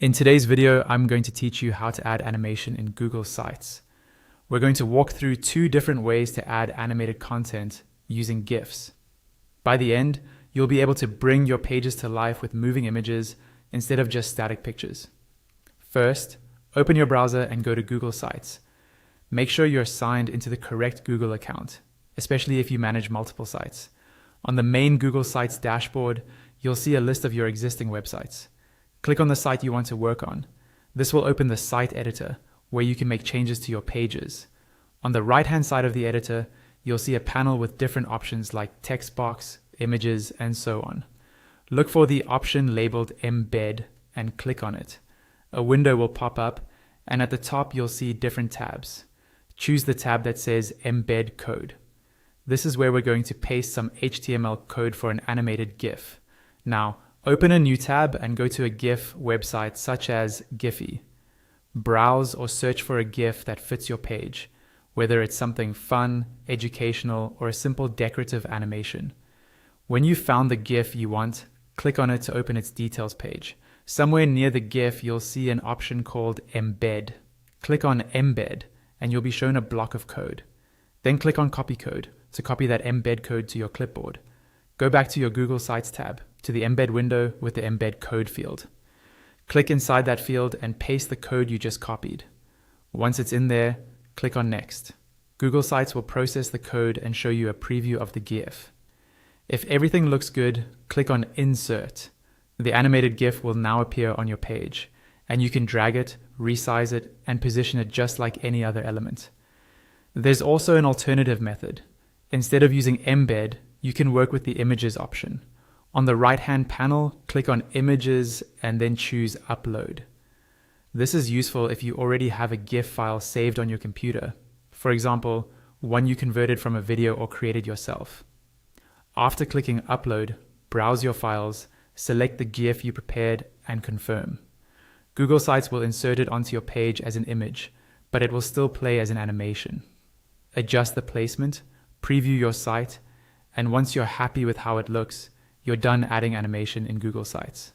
In today's video, I'm going to teach you how to add animation in Google Sites. We're going to walk through two different ways to add animated content using GIFs. By the end, you'll be able to bring your pages to life with moving images instead of just static pictures. First, open your browser and go to Google Sites. Make sure you're signed into the correct Google account, especially if you manage multiple sites. On the main Google Sites dashboard, you'll see a list of your existing websites. Click on the site you want to work on. This will open the site editor, where you can make changes to your pages. On the right-hand side of the editor, you'll see a panel with different options like text box, images, and so on. Look for the option labeled Embed and click on it. A window will pop up, and at the top you'll see different tabs. Choose the tab that says Embed Code. This is where we're going to paste some HTML code for an animated GIF. Now, open a new tab and go to a GIF website such as Giphy. Browse or search for a GIF that fits your page, whether it's something fun, educational, or a simple decorative animation. When you've found the GIF you want, click on it to open its details page. Somewhere near the GIF, you'll see an option called Embed. Click on Embed, and you'll be shown a block of code. Then click on Copy Code to copy that embed code to your clipboard. Go back to your Google Sites tab, to the Embed window with the Embed Code field. Click inside that field and paste the code you just copied. Once it's in there, click on Next. Google Sites will process the code and show you a preview of the GIF. If everything looks good, click on Insert. The animated GIF will now appear on your page, and you can drag it, resize it, and position it just like any other element. There's also an alternative method. Instead of using Embed, you can work with the Images option. On the right-hand panel, click on Images and then choose Upload. This is useful if you already have a GIF file saved on your computer. For example, one you converted from a video or created yourself. After clicking Upload, browse your files, select the GIF you prepared, and confirm. Google Sites will insert it onto your page as an image, but it will still play as an animation. Adjust the placement, preview your site, and once you're happy with how it looks, you're done adding animation in Google Sites.